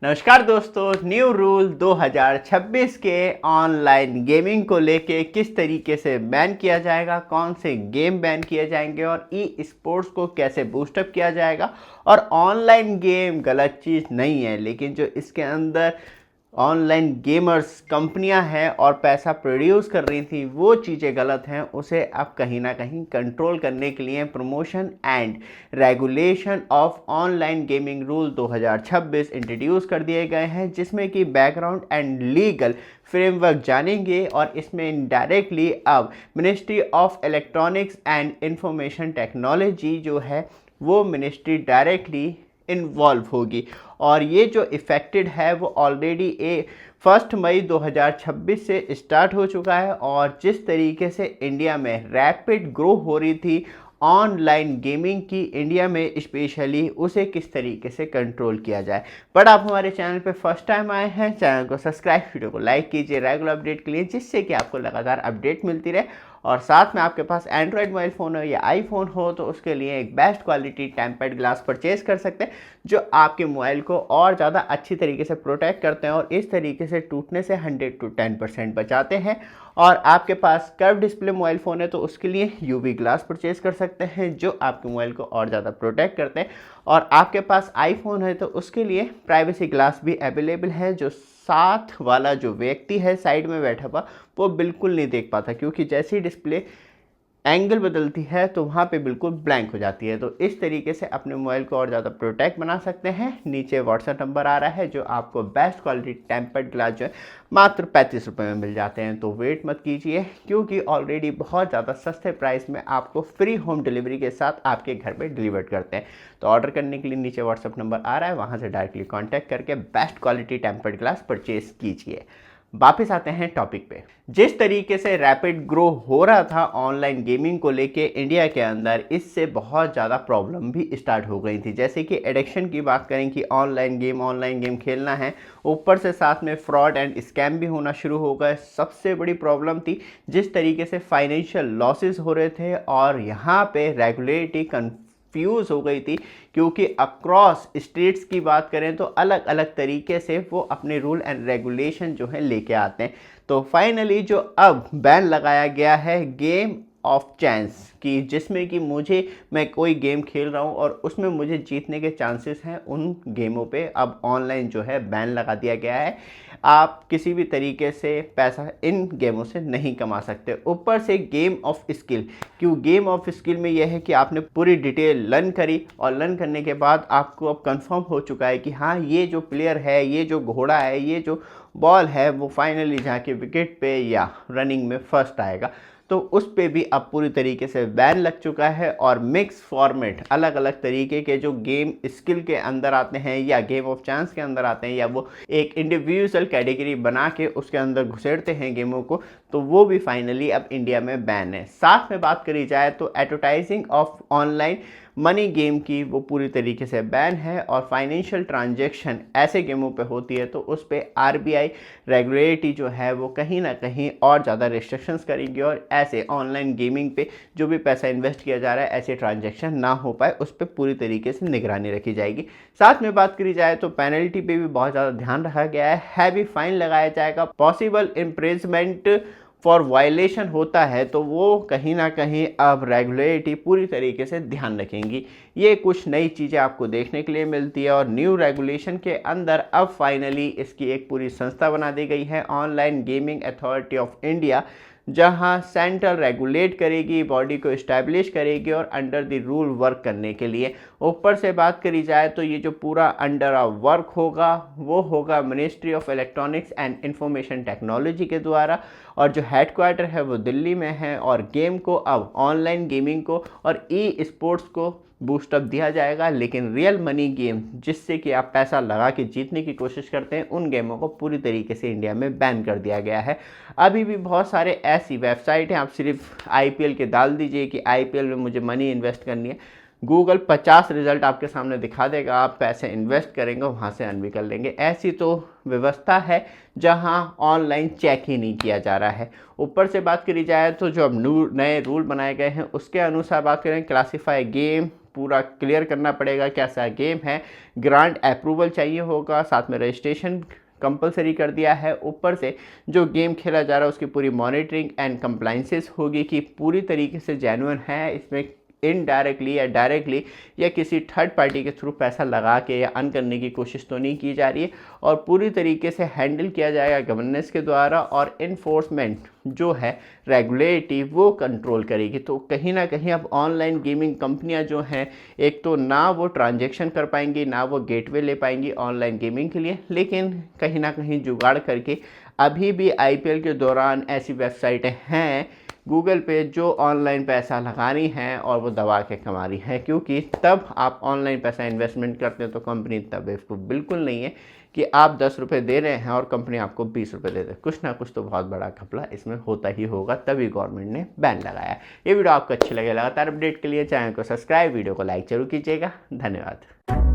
नमस्कार दोस्तों, new rule 2026 के ऑनलाइन गेमिंग को लेके किस तरीके से बैन किया जाएगा, कौन से गेम बैन किए जाएंगे और ई स्पोर्ट्स को कैसे बूस्टअप किया जाएगा। और ऑनलाइन गेम गलत चीज़ नहीं है, लेकिन जो इसके अंदर ऑनलाइन गेमर्स कंपनियां हैं और पैसा प्रोड्यूस कर रही थी वो चीज़ें गलत हैं। उसे अब कहीं ना कहीं कंट्रोल करने के लिए promotion and regulation of online gaming rule 2026 introduce कर दिए गए हैं, जिसमें कि बैकग्राउंड एंड लीगल फ्रेमवर्क जानेंगे। और इसमें इनडायरेक्टली अब ministry of electronics and information technology जो है वो मिनिस्ट्री डायरेक्टली इन्वॉल्व होगी। और ये जो इफ़ेक्टेड है वो ऑलरेडी 1 मई 2026 से स्टार्ट हो चुका है। और जिस तरीके से इंडिया में रैपिड ग्रो हो रही थी ऑनलाइन गेमिंग की, इंडिया में स्पेशली, उसे किस तरीके से कंट्रोल किया जाए। बट आप हमारे चैनल पे फर्स्ट टाइम आए हैं, चैनल को सब्सक्राइब, वीडियो को लाइक कीजिए रेगुलर अपडेट के लिए, जिससे कि आपको लगातार अपडेट मिलती रहे। और साथ में आपके पास एंड्रॉयड मोबाइल फ़ोन हो या आईफोन हो तो उसके लिए एक best quality tempered glass purchase कर सकते हैं, जो आपके मोबाइल को और ज़्यादा अच्छी तरीके से प्रोटेक्ट करते हैं और इस तरीके से टूटने से 100 to 10% बचाते हैं। और आपके पास कर्व डिस्प्ले मोबाइल फ़ोन है तो उसके लिए यूवी ग्लास परचेज कर सकते हैं, जो आपके मोबाइल को और ज़्यादा प्रोटेक्ट करते हैं। और आपके पास आईफोन है तो उसके लिए प्राइवेसी ग्लास भी अवेलेबल है, जो साथ वाला जो व्यक्ति है साइड में बैठा हुआ वो बिल्कुल नहीं देख पाता, क्योंकि जैसी डिस्प्ले एंगल बदलती है तो वहाँ पे बिल्कुल ब्लैंक हो जाती है। तो इस तरीके से अपने मोबाइल को और ज़्यादा प्रोटेक्ट बना सकते हैं। नीचे व्हाट्सएप नंबर आ रहा है, जो आपको बेस्ट क्वालिटी टेम्पर्ड ग्लास जो है मात्र 35 रुपये में मिल जाते हैं। तो वेट मत कीजिए, क्योंकि ऑलरेडी बहुत ज़्यादा सस्ते प्राइस में आपको फ्री होम डिलीवरी के साथ आपके घर पर डिलीवर करते हैं। तो ऑर्डर करने के लिए नीचे व्हाट्सएप नंबर आ रहा है, वहाँ से डायरेक्टली कॉन्टैक्ट करके best quality tempered glass purchase कीजिए। वापस आते हैं टॉपिक पे। जिस तरीके से रैपिड ग्रो हो रहा था ऑनलाइन गेमिंग को लेके इंडिया के अंदर, इससे बहुत ज़्यादा प्रॉब्लम भी स्टार्ट हो गई थी। जैसे कि एडिक्शन की बात करें कि ऑनलाइन गेम खेलना है, ऊपर से साथ में फ्रॉड एंड स्कैम भी होना शुरू हो गए। सबसे बड़ी प्रॉब्लम थी जिस तरीके से फाइनेंशियल लॉसेस हो रहे थे, और यहाँ पे रेगुलेटरी फ्यूज़ हो गई थी, क्योंकि अक्रॉस स्टेट्स की बात करें तो अलग अलग तरीके से वो अपने रूल एंड रेगुलेशन जो है लेके आते हैं। तो फाइनली जो अब बैन लगाया गया है गेम ऑफ चांस की, जिसमें कि मैं कोई गेम खेल रहा हूँ और उसमें मुझे जीतने के चांसेस हैं, उन गेमों पे अब ऑनलाइन जो है बैन लगा दिया गया है। आप किसी भी तरीके से पैसा इन गेमों से नहीं कमा सकते। ऊपर से गेम ऑफ स्किल, क्यों गेम ऑफ स्किल में यह है कि आपने पूरी डिटेल लर्न करी और लर्न करने के बाद आपको अब कंफर्म हो चुका है कि हाँ, ये जो प्लेयर है, ये जो घोड़ा है, ये जो बॉल है, वो फाइनली जाके विकेट पे या रनिंग में फर्स्ट आएगा। तो उस पे भी अब पूरी तरीके से बैन लग चुका है। और मिक्स फॉर्मेट, अलग अलग तरीके के जो गेम स्किल के अंदर आते हैं या गेम ऑफ चांस के अंदर आते हैं, या वो एक इंडिविजुअल कैटेगरी बना के उसके अंदर घुसेड़ते हैं गेमों को, तो वो भी फाइनली अब इंडिया में बैन है। साथ में बात करी जाए तो advertising of online money game की, वो पूरी तरीके से बैन है। और फाइनेंशियल ट्रांजैक्शन ऐसे गेमों पे होती है तो उस पर आरबीआई रेगुलेटरी जो है वो कहीं ना कहीं और ज़्यादा रिस्ट्रिक्शंस करेगी, और ऐसे ऑनलाइन गेमिंग पे जो भी पैसा इन्वेस्ट किया जा रहा है ऐसे ट्रांजैक्शन ना हो पाए, उस पर पूरी तरीके से निगरानी रखी जाएगी। साथ में बात करी जाए तो पेनल्टी पे भी बहुत ज़्यादा ध्यान रखा गया है। हैवी फाइन लगाया जाएगा। पॉसिबल इम्प्रिजमेंट फॉर वायलेशन होता है तो वो कहीं ना कहीं अब रेगुलेटरी पूरी तरीके से ध्यान रखेंगी। ये कुछ नई चीज़ें आपको देखने के लिए मिलती है। और न्यू रेगुलेशन के अंदर अब फाइनली इसकी एक पूरी संस्था बना दी गई है, online gaming authority of India, जहां सेंट्रल रेगुलेट करेगी, बॉडी को इस्टेब्लिश करेगी और अंडर द रूल वर्क करने के लिए। ऊपर से बात करी जाए तो ये जो पूरा अंडर वर्क होगा वो होगा ministry of electronics and information technology के द्वारा, और जो हेडक्वार्टर है वो दिल्ली में है। और गेम को अब ऑनलाइन गेमिंग को और ई स्पोर्ट्स को बूस्टअप दिया जाएगा, लेकिन रियल मनी गेम जिससे कि आप पैसा लगा के जीतने की कोशिश करते हैं, उन गेमों को पूरी तरीके से इंडिया में बैन कर दिया गया है। अभी भी बहुत सारे ऐसी वेबसाइट हैं, आप सिर्फ आईपीएल के डाल दीजिए कि आईपीएल में मुझे मनी इन्वेस्ट करनी है, गूगल 50 रिजल्ट आपके सामने दिखा देगा। आप पैसे इन्वेस्ट करेंगे, वहाँ से अर्न भी कर लेंगे। ऐसी तो व्यवस्था है जहाँ ऑनलाइन चेक ही नहीं किया जा रहा है। ऊपर से बात करी जाए तो जो अब नए रूल बनाए गए हैं उसके अनुसार बात करें, क्लासीफाई गेम पूरा क्लियर करना पड़ेगा कैसा गेम है, ग्रांट अप्रूवल चाहिए होगा, साथ में रजिस्ट्रेशन कंपलसरी कर दिया है। ऊपर से जो गेम खेला जा रहा है उसकी पूरी मॉनिटरिंग एंड कंप्लाइंसेस होगी कि पूरी तरीके से जेन्युइन है, इसमें इनडायरेक्टली या डायरेक्टली या किसी थर्ड पार्टी के थ्रू पैसा लगा के या अर्न करने की कोशिश तो नहीं की जा रही है, और पूरी तरीके से हैंडल किया जाएगा गवर्नेंस के द्वारा, और इन्फोर्समेंट जो है रेगुलेटरी वो कंट्रोल करेगी। तो कहीं ना कहीं अब ऑनलाइन गेमिंग कंपनियां जो हैं, एक तो ना वो ट्रांजैक्शन कर पाएंगी, ना वो गेटवे ले पाएंगी ऑनलाइन गेमिंग के लिए, लेकिन कहीं ना कहीं जुगाड़ करके अभी भी आईपीएल के दौरान ऐसी वेबसाइटें हैं गूगल पे जो ऑनलाइन पैसा लगा रही हैं और वो दबा के कमा रही हैं, क्योंकि तब आप ऑनलाइन पैसा इन्वेस्टमेंट करते हैं तो कंपनी तब बेवकूफ़ बिल्कुल नहीं है कि आप 10 रुपये दे रहे हैं और कंपनी आपको 20 रुपये दे दे। कुछ ना कुछ तो बहुत बड़ा घपला इसमें होता ही होगा, तभी गवर्नमेंट ने बैन लगाया। ये वीडियो आपको अच्छी लगे, लगातार अपडेट के लिए चैनल को सब्सक्राइब, वीडियो को लाइक जरूर कीजिएगा। धन्यवाद।